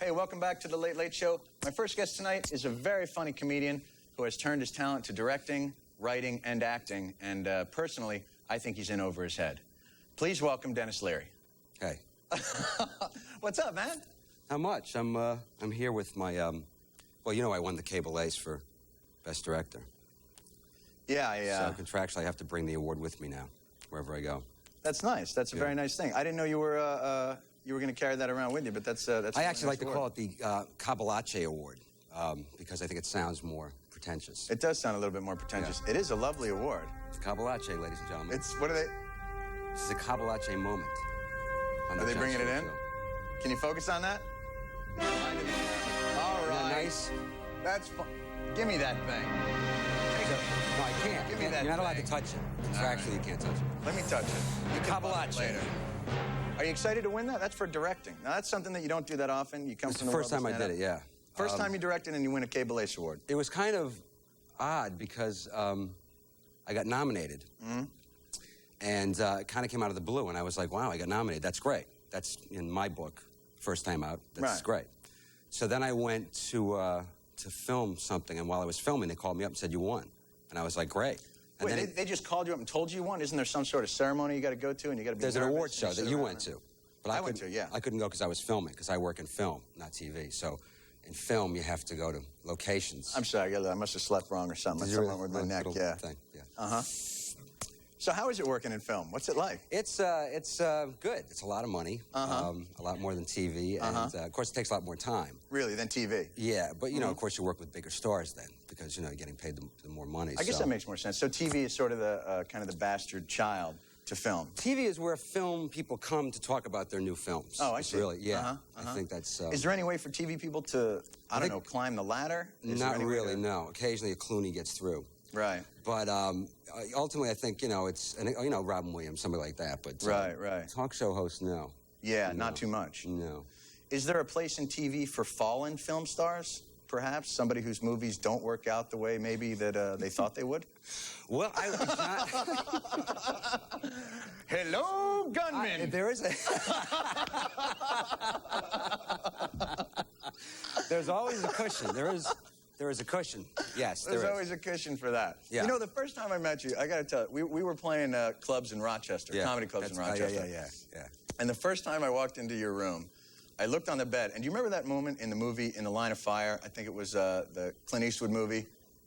Hey, welcome back to The Late Late Show. My first guest tonight is a very funny comedian who has turned his talent to directing, writing, and acting. And personally, I think he's in over his head. Please welcome Denis Leary. Hey. What's up, man? Not much. I'm here with my, well, you know I won the Cable Ace for Best Director. Yeah, So contractually I have to bring the award with me now, wherever I go. That's nice. That's a very nice thing. I didn't know you were going to carry that around with you, but that's a I actually nice like to call it the Cabalache Award, because I think it sounds more pretentious. It does sound a little bit more pretentious. Yeah. It is a lovely award. It's Cabalache, ladies and gentlemen. What are they? This is a Cabalache moment. Are they bringing it in? Can you focus on that? All right. Nice. That's fun. Give me that thing. No, I can't. Give me that. You're not allowed to touch it. Contractually, you can't touch it. Let me touch it. You Cabalache. Later. Are you excited to win that? That's for directing. Now, that's something that you don't do that often. You come It's from the first time I did it, yeah. First time you directed and you win a Cable Ace Award. It was kind of odd because I got nominated. Mm-hmm. And it kind of came out of the blue, and I was like, wow, I got nominated. That's great. That's, in my book, first time out. That's great. So then I went to film something, and while I was filming, they called me up and said, you won. And I was like, great. And wait, they just called you up and told you won? Isn't there some sort of ceremony you got to go to, and you got to be There's an award show that you went to. But I went to, yeah. I couldn't go because I was filming, because I work in film, not TV. So in film, you have to go to locations. I'm sorry, I must have slept wrong or something. Something with my neck, yeah. Thing, yeah. Uh-huh. So how is it working in film? What's it like? It's good. It's a lot of money, a lot more than TV, and of course it takes a lot more time. Really, than TV? Yeah, but you know, of course you work with bigger stars then, because you know you're getting paid the more money. I guess that makes more sense. So TV is sort of the kind of the bastard child to film. TV is where film people come to talk about their new films. Oh, I see. Really, yeah. I think that's. Is there any way for TV people to, I don't know, climb the ladder? Not really, no. Occasionally a Clooney gets through. Right. But ultimately, I think, you know, it's, you know, Robin Williams, somebody like that. But right. Talk show hosts, no. Yeah, not too much. No. Is there a place in TV for fallen film stars, perhaps? Somebody whose movies don't Work out the way maybe that they thought they would? Well, I was not... Hello, gunman! There is a... There's always a cushion. There is a cushion. Yes, There's always a cushion for that. Yeah. You know, the first time I met you, I got to tell you, we were playing clubs in Rochester, comedy clubs in Rochester. Yeah. And the first time I walked into your room, I looked on the bed, and do you remember that moment in the movie In the Line of Fire? I think it was the Clint Eastwood movie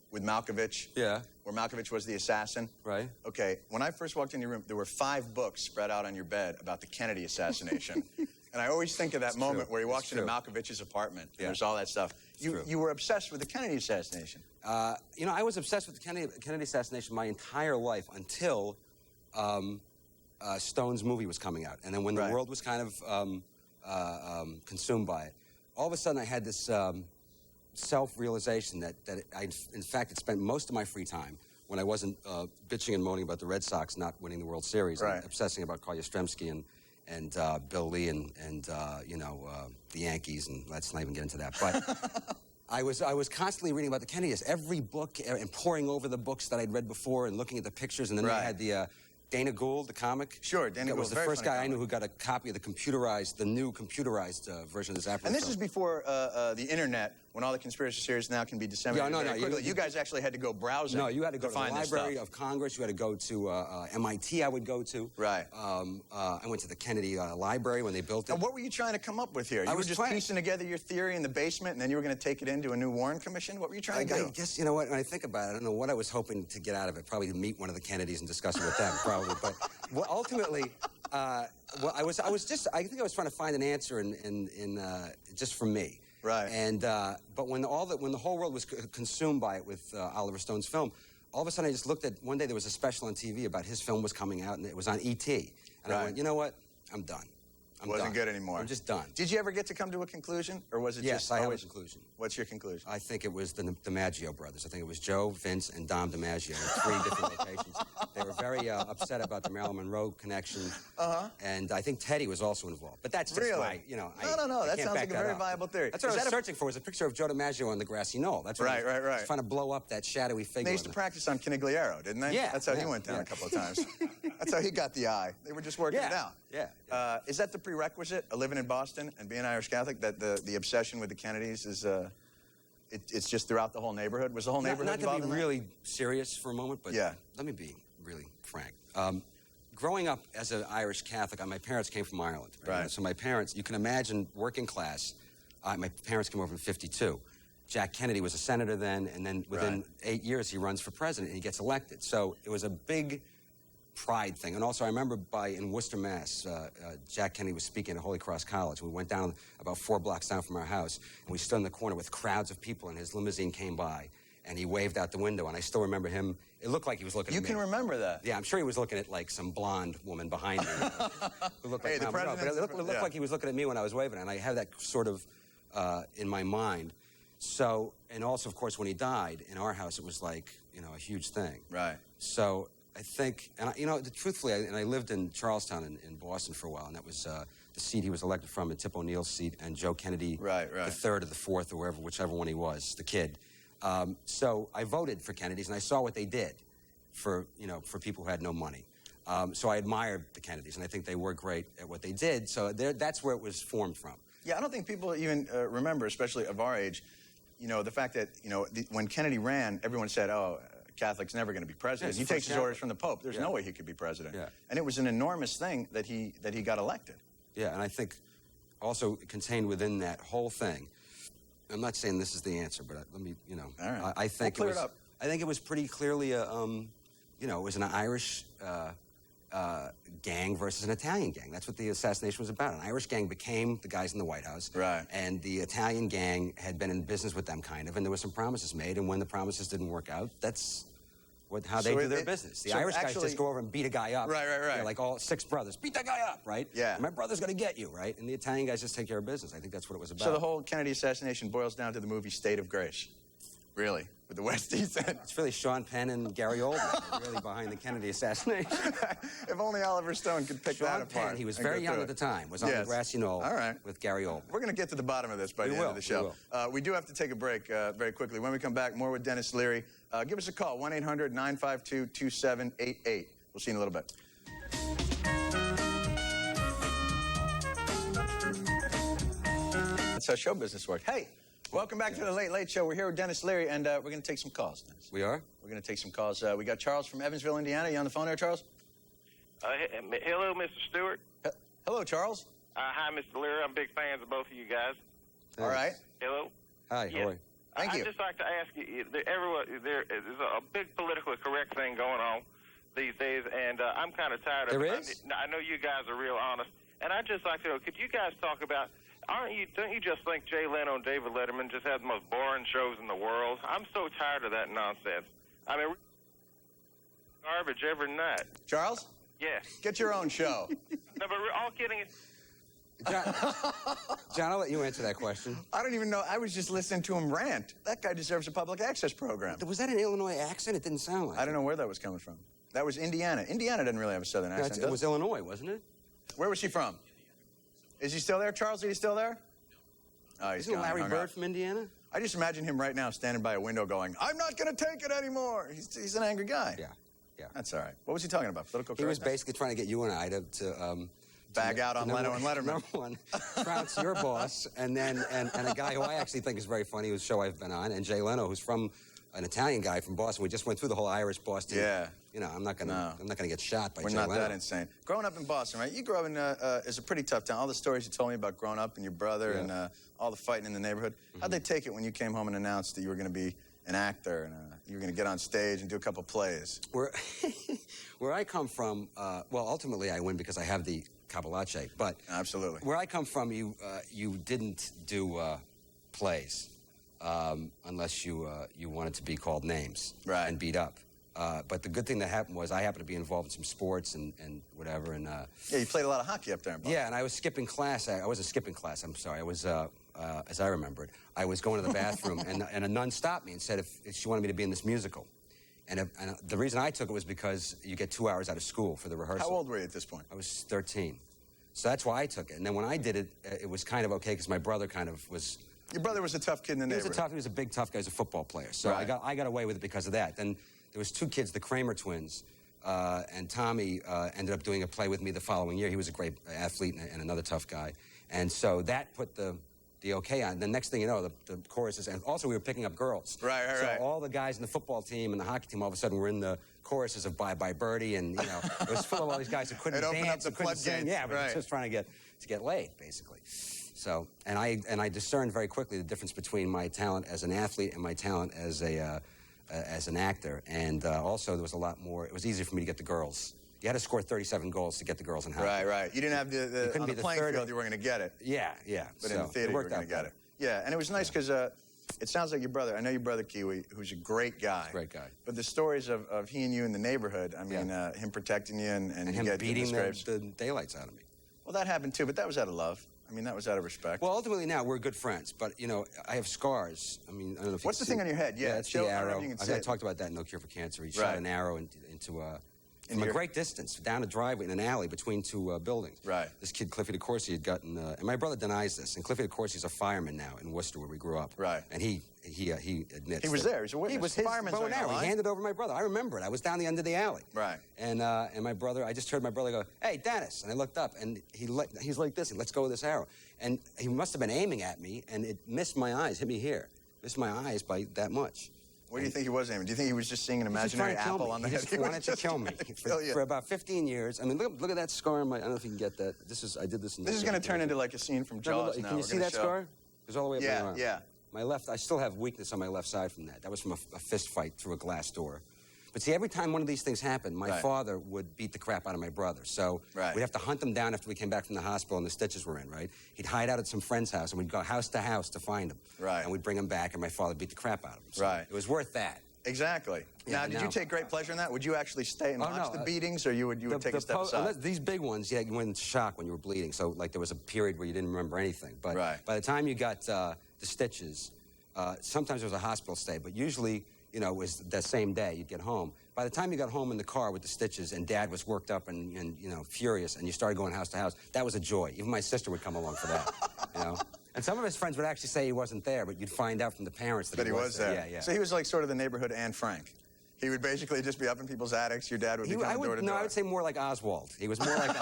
with Malkovich. Yeah. Where Malkovich was the assassin. Right. Okay, when I first walked in your room, there were 5 books spread out on your bed about the Kennedy assassination. And I always think of that moment where he walks into Malkovich's apartment, and there's all that stuff. You were obsessed with the Kennedy assassination. You know, I was obsessed with the Kennedy assassination my entire life until Stone's movie was coming out. And then when the world was kind of consumed by it, all of a sudden I had this self-realization that I, in fact, had spent most of my free time when I wasn't bitching and moaning about the Red Sox not winning the World Series and obsessing about Carl Yastrzemski and Bill Lee and you know, the Yankees, and let's not even get into that. But I was constantly reading about the Kennedys, every book, and poring over the books that I'd read before and looking at the pictures, and then they had the Dana Gould, the comic. Sure, Dana Gould was the first guy I knew who got a copy of the new computerized version of this African And this is before the internet, when all the conspiracy theories now can be disseminated very quickly. You guys actually had to go browsing. No, you had to go to the find Library of Congress. You had to go to MIT, I would go to. Right. I went to the Kennedy Library when they built it. And what were you trying to come up with here? You were just piecing together your theory in the basement, and then you were going to take it into a new Warren Commission? What were you trying to do? I guess, you know what, when I think about it, I don't know what I was hoping to get out of it. Probably to meet one of the Kennedys and discuss it with them, probably. But well, ultimately, well, I think I was trying to find an answer in just for me. Right. And but when the whole world was consumed by it with Oliver Stone's film, all of a sudden I just looked at, one day there was a special on TV about his film was coming out, and it was on E.T. And I went, you know what? I'm done. It wasn't good anymore. I'm just done. Did you ever get to come to a conclusion, or was it just I have a conclusion. What's your conclusion? I think it was the DiMaggio brothers. I think it was Joe, Vince, and Dom DiMaggio in 3 different locations. They were very upset about the Marilyn Monroe connection, and I think Teddy was also involved. But that's just my, you know, No, that sounds like a very viable theory. That's what I was searching for, was a picture of Joe DiMaggio on the grassy knoll. That's what I was trying to blow up that shadowy figure. They used to practice on Canigliaro, didn't they? Yeah. That's how he went down a couple of times. That's how he got the eye. They were just working it out. Yeah. Is that the prerequisite of living in Boston and being Irish Catholic, that the obsession with the Kennedys is, it's just throughout the whole neighborhood? Was the whole neighborhood involved in that? Not to be really serious for a moment, but let me be really frank. Growing up as an Irish Catholic, my parents came from Ireland. Right? So my parents, you can imagine working class. My parents came over in '52. Jack Kennedy was a senator then, and then within 8 years he runs for president and he gets elected. So it was a big pride thing. And also I remember in Worcester, Mass, Jack Kennedy was speaking at Holy Cross College. We went down about 4 blocks down from our house, and we stood in the corner with crowds of people, and his limousine came by, and he waved out the window, and I still remember him. It looked like he was looking at me. You can remember that? Yeah, I'm sure he was looking at, like, some blonde woman behind me. Who looked like, but it looked like he was looking at me when I was waving, and I have that sort of in my mind. So, and also, of course, when he died, in our house, it was like, a huge thing. Right. So I think, and truthfully, I lived in Charlestown in Boston for a while, and that was the seat he was elected from, and Tip O'Neill's seat, and Joe Kennedy, the third or the fourth, or whichever one he was, the kid. So I voted for Kennedys, and I saw what they did for people who had no money. So I admired the Kennedys, and I think they were great at what they did. So that's where it was formed from. Yeah, I don't think people even remember, especially of our age, the fact that, when Kennedy ran, everyone said, oh, Catholic's never going to be president. He takes his orders from the Pope. There's no way he could be president. Yeah. And it was an enormous thing that he got elected. Yeah, and I think also contained within that whole thing, I'm not saying this is the answer, but let me, all right. I think we'll clear it up. I think it was pretty clearly it was an Irish gang versus an Italian gang. That's what the assassination was about. An Irish gang became the guys in the White House. Right. And the Italian gang had been in business with them, kind of, and there were some promises made, and when the promises didn't work out, that's how they do their business. The Irish guys just go over and beat a guy up. Right. Like all 6 brothers. Beat that guy up, right? Yeah. My brother's going to get you, right? And the Italian guys just take care of business. I think that's what it was about. So the whole Kennedy assassination boils down to the movie State of Grace. Really? With the West East End. It's really Sean Penn and Gary Oldman really behind the Kennedy assassination. If only Oliver Stone could pick that apart. Sean Penn, he was very young at the time, was on the grassy knoll with Gary Oldman. We're going to get to the bottom of this by the end of the show. We do have to take a break very quickly. When we come back, more with Denis Leary. Give us a call, 1-800-952-2788. We'll see you in a little bit. That's how show business works. Hey! Welcome back to the Late Late Show. We're here with Denis Leary, and we're going to take some calls, Dennis. We are? We're going to take some calls. We got Charles from Evansville, Indiana. You on the phone there, Charles? Hello, Mr. Stewart. Hello, Charles. Hi, Mr. Leary. I'm big fans of both of you guys. Thanks. All right. Hello. Hi, how are you? Thank you. I'd just like to ask you, there's a big politically correct thing going on these days, and I'm kind of tired of it. There is? I know you guys are real honest, and I'd just like to know, could you guys talk about, don't you just think Jay Leno and David Letterman just have the most boring shows in the world? I'm so tired of that nonsense. I mean, garbage every night. Charles? Yes. Get your own show. No, but all kidding. John, I'll let you answer that question. I don't even know. I was just listening to him rant. That guy deserves a public access program. Was that an Illinois accent? It didn't sound like I don't know where that was coming from. That was Indiana. Indiana doesn't really have a southern accent. It was Illinois, wasn't it? Where was he from? Is he still there, Charles? Is he still there? Oh, he's Isn't Larry Bird from Indiana? I just imagine him right now standing by a window going, I'm not going to take it anymore. He's an angry guy. Yeah. That's all right. What was he talking about? Political correctness? He was basically trying to get you and I to bag out on Leno and Letterman. Number one, trounce your boss, and then and a guy who I actually think is very funny, whose show I've been on, and Jay Leno, who's from an Italian guy from Boston. We just went through the whole Irish Boston. Yeah. I'm not gonna get shot by Jay Leno. We're not that insane. Growing up in Boston, right? You grew up in is a pretty tough town. All the stories you told me about growing up and your brother and all the fighting in the neighborhood. How'd they take it when you came home and announced that you were going to be an actor and you were going to get on stage and do a couple plays? Where I come from, well, ultimately I win because I have the Cavalacce, but absolutely. Where I come from, you didn't do plays unless you wanted to be called names and beat up. But the good thing that happened was I happened to be involved in some sports and whatever. And yeah, you played a lot of hockey up there in Boston. Yeah, and I was skipping class. I wasn't skipping class. I'm sorry. I was, as I remember it, I was going to the bathroom, and a nun stopped me and said if she wanted me to be in this musical. And the reason I took it was because you get 2 hours out of school for the rehearsal. How old were you at this point? I was 13. So that's why I took it. And then when I did it, it was kind of okay because my brother kind of was... Your brother was a tough kid in the neighborhood. He was a big, tough guy. He was a football player. So I got away with it because of that. Then there was 2 kids, the Kramer twins, and Tommy ended up doing a play with me the following year. He was a great athlete and another tough guy. And so that put the okay on. The next thing you know, the choruses, and also we were picking up girls. Right. So all the guys in the football team and the hockey team all of a sudden were in the choruses of Bye Bye Birdie, and you know, it was full of all these guys who couldn't dance, who couldn't sing. Yeah, but just trying to get laid, basically. So, and I discerned very quickly the difference between my talent as an athlete and my talent as an actor. And also there was a lot more. It was easier for me to get the girls. You had to score 37 goals to get the girls in hockey. Right. You didn't have on the playing field, you were going to get it. Yeah. But in the theater, you were going to get it. Yeah, and it was nice because it sounds like your brother, I know your brother Kiwi, who's a great guy. Great guy. But the stories of he and you in the neighborhood, I mean, him protecting you and him beating the daylights out of me. Well, that happened too, but that was out of love. I mean, that was out of respect. Well, ultimately now we're good friends, but, you know, I have scars. I mean, I don't know if you What's the thing on your head? Yeah, it's the arrow. I talked about that in No Cure for Cancer. He shot an arrow into from a great distance, down a driveway in an alley between two buildings. Right. This kid, Cliffy DeCourcy, had gotten, and my brother denies this, and Cliffy DeCourcy's a fireman now in Worcester, where we grew up. Right. And he admits he was there. He's a witness. He was his bow and arrow. He handed over my brother. I remember it. I was down the end of the alley. Right. And my brother, I just heard my brother go, "Hey, Dennis!" And I looked up, and he's like this. He lets go of this arrow, and he must have been aiming at me, and it missed my eyes, hit me here, missed my eyes by that much. What do you think he was aiming? Do you think he was just seeing an imaginary apple on the head? He just wanted to kill me for about 15 years. I mean, look at that scar on my. I don't know if you can get that. I did this. This is going to turn into like a scene from Jaws now. Can you see that scar? It goes all the way up my arm. Yeah. My left. I still have weakness on my left side from that. That was from a fist fight through a glass door. But see, every time one of these things happened, my father would beat the crap out of my brother. So we'd have to hunt them down after we came back from the hospital and the stitches were in, right? He'd hide out at some friend's house, and we'd go house to house to find him. Right. And we'd bring him back, and my father be'd the crap out of him. So it was worth that. Exactly. Yeah, now, did you take great pleasure in that? Would you actually stay and watch the beatings, or you would take a step aside? These big ones, you went into shock when you were bleeding. So, like, there was a period where you didn't remember anything. But by the time you got the stitches, sometimes there was a hospital stay, but usually, you know, it was the same day you'd get home. By the time you got home in the car with the stitches and Dad was worked up and you know, furious, and you started going house to house, that was a joy. Even my sister would come along for that, you know? And some of his friends would actually say he wasn't there, but you'd find out from the parents that he was there. Yeah. So he was like sort of the neighborhood Anne Frank. He would basically just be up in people's attics. Your dad would be coming door to door. No, I would say more like Oswald. He was more like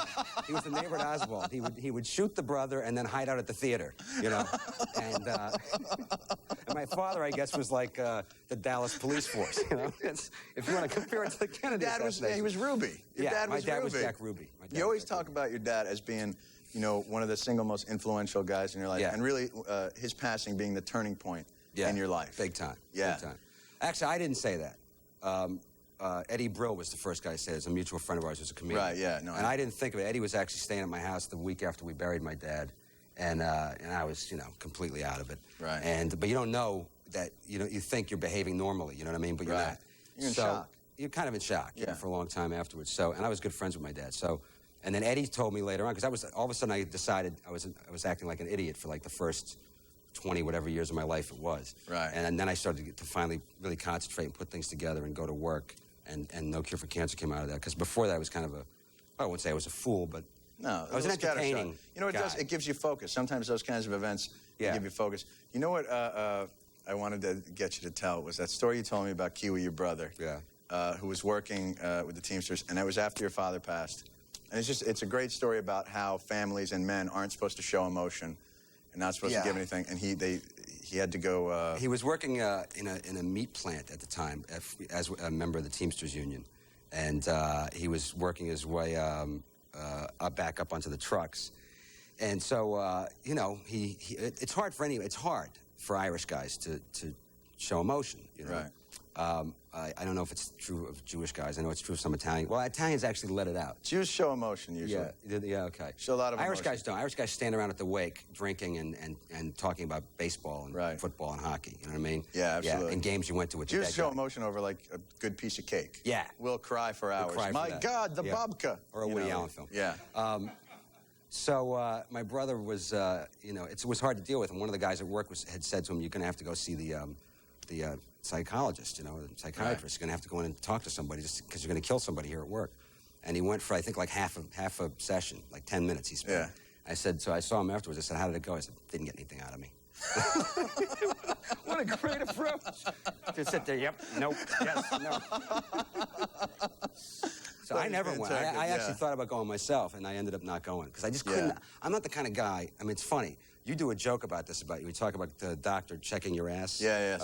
he was the neighborhood Oswald. He would shoot the brother and then hide out at the theater, you know. And my father, I guess, was like the Dallas police force, you know. If you want to compare it to the Kennedy assassination. He was Ruby. Your dad was my dad was Jack Ruby. You always talk about your dad as being, you know, one of the single most influential guys in your life, and really his passing being the turning point in your life. Big time. Yeah. Big time. Actually, I didn't say that. Eddie Brill was the first guy to say it. As a mutual friend of ours who's a comedian. Right, yeah. No, and I didn't think of it. Eddie was actually staying at my house the week after we buried my dad, and I was, you know, completely out of it. Right. But you don't know that, you know, you think you're behaving normally, you know what I mean? But you're not. You're in shock. You're kind of in shock for a long time afterwards. So, and I was good friends with my dad. So, and then Eddie told me later on, because all of a sudden I decided I was acting like an idiot for like the first 20 whatever years of my life it was. Right. And then I started to finally really concentrate and put things together and go to work. And No Cure for Cancer came out of that. Because before that I was kind of I wouldn't say I was a fool, but no, I was an entertaining You know what it does? It gives you focus. Sometimes those kinds of events give you focus. You know what I wanted to get you to tell was that story you told me about Kiwi, your brother, who was working with the Teamsters, and that was after your father passed. And it's a great story about how families and men aren't supposed to show emotion and not supposed to give anything. And he had to go. He was working in a meat plant at the time as a member of the Teamsters Union, and he was working his way back up onto the trucks, and so you know it's hard for Irish guys to show emotion, you know. Right. I don't know if it's true of Jewish guys. I know it's true of some Italians. Well, Italians actually let it out. Jews show emotion usually. Yeah, okay. Show a lot of Irish emotion. guys don't. Irish guys stand around at the wake drinking and talking about baseball and football and hockey. You know what I mean? Yeah, absolutely. Yeah, and games you went to with the Jews show emotion over like a good piece of cake. Yeah. We'll cry for hours. My God, the babka. Or a Woody Allen film. Yeah. So my brother was, you know, it was hard to deal with. And one of the guys at work had said to him, "You're going to have to go see the psychologist, you know, the psychiatrist. You're going to have to go in and talk to somebody just because you're going to kill somebody here at work." And he went for, I think, like half a session, like 10 minutes he spent. Yeah. So I saw him afterwards. I said, "How did it go?" I said, "Didn't get anything out of me." What a great approach. Just sit there, yep, nope, yes, no. So I never went. I actually thought about going myself, and I ended up not going because I just couldn't. I'm not the kind of guy. I mean, it's funny. You do a joke about this about you. We talk about the doctor checking your ass. Yes.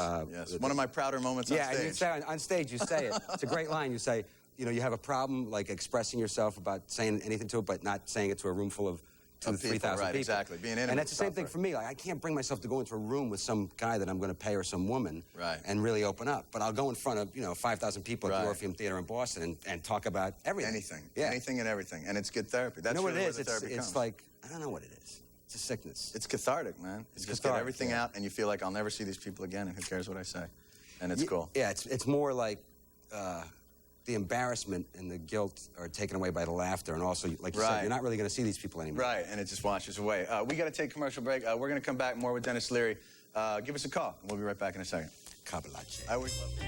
One of my prouder moments on stage. Yeah, you say on stage, you say it. It's a great line. You say, you know, you have a problem like expressing yourself about saying anything to it, but not saying it to a room full of 2,000 to 3,000 people. Exactly. Being intimate. And that's the same thing for me. Like, I can't bring myself to go into a room with some guy that I'm going to pay or some woman and really open up. But I'll go in front of, you know, 5,000 people at the Orpheum Theater in Boston and talk about everything. Anything and everything. And it's good therapy. That's what really it is. Where the therapy It's comes. like, I don't know what it is. It's a sickness. It's cathartic, man. It's just get everything out, and you feel like I'll never see these people again, and who cares what I say? And it's cool. Yeah, it's more like the embarrassment and the guilt are taken away by the laughter, and also, like you said, you're not really going to see these people anymore. Right, and it just washes away. We got to take a commercial break. We're going to come back more with Denis Leary. Give us a call, and we'll be right back in a second. Kabalache. I always love it.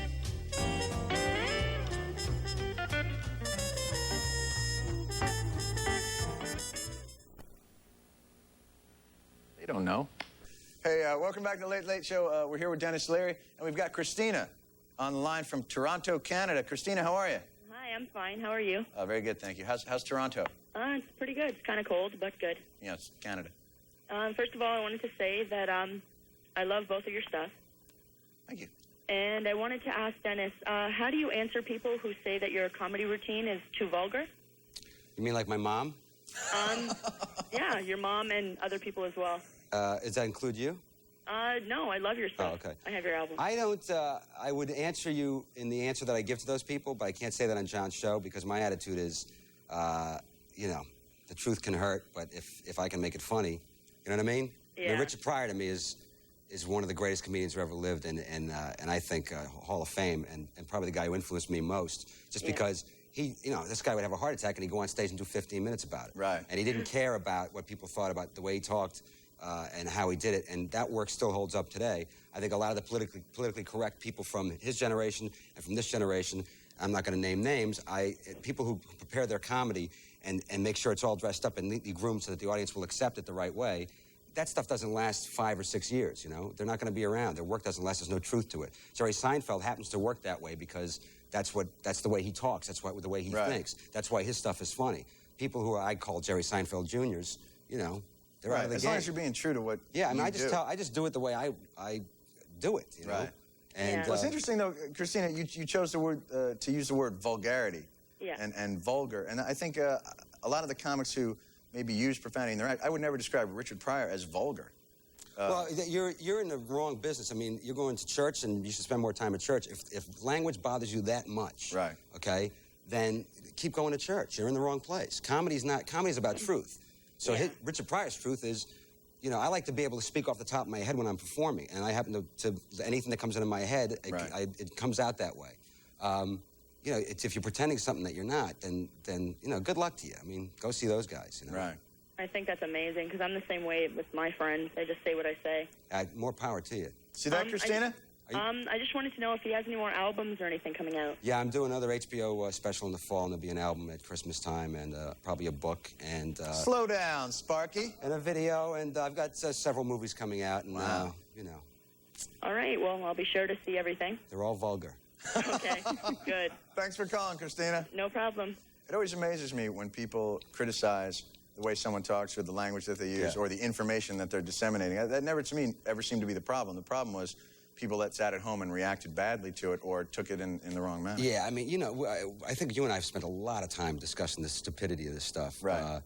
They don't know. Hey, welcome back to the Late Late Show. We're here with Denis Leary, and we've got Christina on the line from Toronto, Canada. Christina, how are you? Hi, I'm fine. How are you? Very good, thank you. How's Toronto? It's pretty good. It's kind of cold, but good. Yeah, it's Canada. First of all, I wanted to say that I love both of your stuff. Thank you. And I wanted to ask Denis, how do you answer people who say that your comedy routine is too vulgar? You mean like my mom? Yeah, your mom and other people as well. Does that include you? No, I love your stuff. Oh, okay. I have your album. I don't, I would answer you in the answer that I give to those people, but I can't say that on Jon's show because my attitude is, you know, the truth can hurt, but if I can make it funny, you know what I mean? Yeah. I mean, Richard Pryor to me is one of the greatest comedians who ever lived, and I think Hall of Fame, and probably the guy who influenced me most, just because he, you know, this guy would have a heart attack and he'd go on stage and do 15 minutes about it. Right. And he didn't care about what people thought about the way he talked and how he did it, and that work still holds up today. I think a lot of the politically correct people from his generation and from this generation, I'm not going to name names, people who prepare their comedy and make sure it's all dressed up and neatly groomed so that the audience will accept it the right way, that stuff doesn't last 5 or 6 years, you know? They're not going to be around. Their work doesn't last. There's no truth to it. Jerry Seinfeld happens to work that way because that's the way he talks. That's the way he thinks. That's why his stuff is funny. People who I call Jerry Seinfeld Juniors, you know, they're out of the game. As long as you're being true to what I mean, I just do it the way I do it, you know? Right. And, well, it's interesting, though, Christina, you chose the word, to use the word vulgarity and vulgar. And I think a lot of the comics who maybe use profanity in their act, I would never describe Richard Pryor as vulgar. Well, you're in the wrong business. I mean, you're going to church, and you should spend more time at church. If language bothers you that much, okay, then keep going to church. You're in the wrong place. Comedy's about truth. So Richard Pryor's truth is, you know, I like to be able to speak off the top of my head when I'm performing, and I happen to anything that comes into my head, it comes out that way. You know, if you're pretending something that you're not, then you know, good luck to you. I mean, go see those guys. You know? Right. I think that's amazing because I'm the same way with my friends. I just say what I say. More power to you. See that, Christina? I just wanted to know if he has any more albums or anything coming out. Yeah, I'm doing another HBO special in the fall, and there'll be an album at Christmas time, and probably a book, and... Slow down, Sparky. And a video, and I've got several movies coming out, and, you know. All right, well, I'll be sure to see everything. They're all vulgar. Okay, good. Thanks for calling, Christina. No problem. It always amazes me when people criticize the way someone talks or the language that they use or the information that they're disseminating. That never, to me, ever seemed to be the problem. The problem was people that sat at home and reacted badly to it or took it in the wrong manner. Yeah, I mean, you know, I think you and I have spent a lot of time discussing the stupidity of this stuff. Right.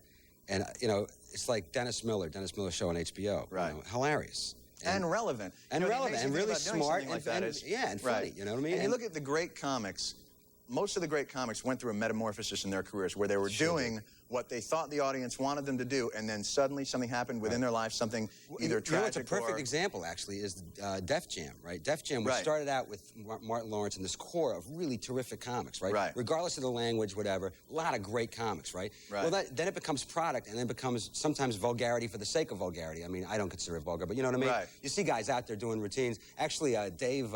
And, you know, it's like Dennis Miller's show on HBO. Right. You know, hilarious. And relevant. And relevant, and really smart, and funny, you know what I mean? And you look at the great comics, most of the great comics went through a metamorphosis in their careers where they were doing what they thought the audience wanted them to do, and then suddenly something happened within their life, something either tragic or... You know, it's a perfect example, actually, is Def Jam, right? Def Jam, we started out with Martin Lawrence and this core of really terrific comics, right? Regardless of the language, whatever, a lot of great comics, right? Well, then it becomes product, and then becomes sometimes vulgarity for the sake of vulgarity. I mean, I don't consider it vulgar, but you know what I mean? You see guys out there doing routines. Actually, Dave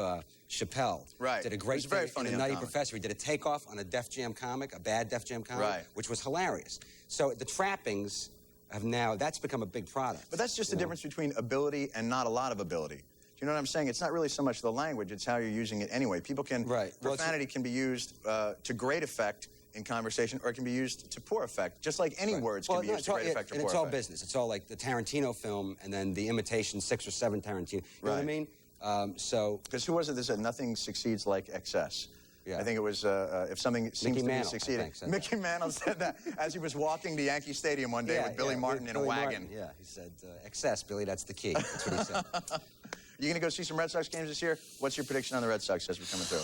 Chappelle did a great thing in The Nutty Professor. He did a takeoff on a Def Jam comic, a bad Def Jam comic, which was hilarious. So the trappings have now, that's become a big product. But that's just the difference between ability and not a lot of ability. Do you know what I'm saying? It's not really so much the language, it's how you're using it anyway. People can, profanity can be used to great effect in conversation, or it can be used to poor effect, just like any words can be used to great effect or poor effect. And it's all business. It's all like the Tarantino film and then the imitation 6 or 7 Tarantino. You know what I mean? Because who was it that said nothing succeeds like excess? Yeah. I think it was, if something seems to be succeeding. Mickey Mantle said that as he was walking to Yankee Stadium one day with Billy Martin in a wagon. Yeah, he said, excess, Billy, that's the key. That's what he said. You going to go see some Red Sox games this year? What's your prediction on the Red Sox as we're coming through?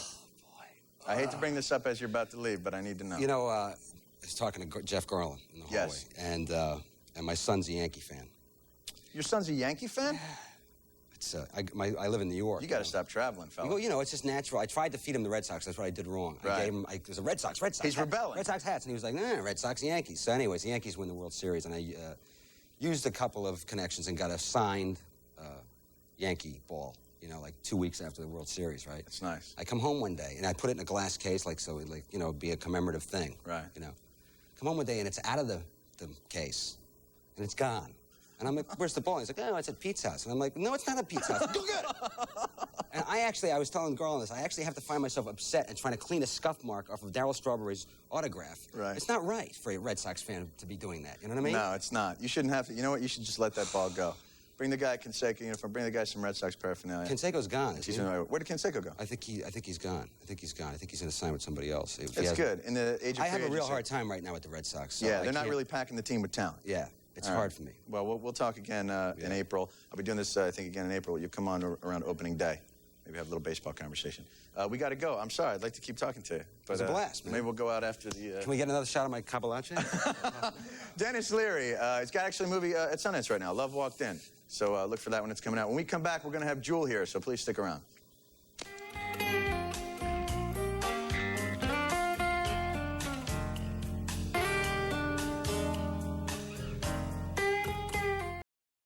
I hate to bring this up as you're about to leave, but I need to know. You know, I was talking to Jeff Garland in the hallway. Yes. And my son's a Yankee fan. Your son's a Yankee fan? It's, I live in New York. You got to stop traveling, fella. Well, you know, it's just natural. I tried to feed him the Red Sox. That's what I did wrong. Right. I gave him, it was a Red Sox. He's rebelling. Red Sox hats. And he was like, nah, Red Sox, Yankees. So anyways, the Yankees win the World Series. And I used a couple of connections and got a signed Yankee ball, you know, like 2 weeks after the World Series, right? That's nice. I come home one day, and I put it in a glass case, like, so, like, you know, it'd be a commemorative thing. Right. You know. Come home one day, and it's out of the case, and it's gone. And I'm like, where's the ball? And he's like, oh, it's at Pete's house. And I'm like, no, it's not at Pete's house. Go get it! And I was telling the girl on this, I actually have to find myself upset and trying to clean a scuff mark off of Darryl Strawberry's autograph. Right. It's not right for a Red Sox fan to be doing that. You know what I mean? No, it's not. You shouldn't have to. You know what? You should just let that ball go. Bring the guy a Canseco uniform. Bring the guy some Red Sox paraphernalia. Canseco's gone. Where did Canseco go? I think he's gone. I think he's gone. I think he's going to sign with somebody else. It's good. In the age of I have a real hard time right now with the Red Sox. So yeah, they're not really packing the team with talent. Yeah, it's hard for me. Well, we'll talk again in April. I'll be doing this, I think, again in April. You come on around opening day. Maybe have a little baseball conversation. We got to go. I'm sorry. I'd like to keep talking to you. But, it was a blast, man. Maybe we'll go out after the... Can we get another shot of my Kabalache? Dennis Leary. He's got actually a movie at Sundance right now, Love Walked In. So look for that when it's coming out. When we come back, we're going to have Jewel here, so please stick around.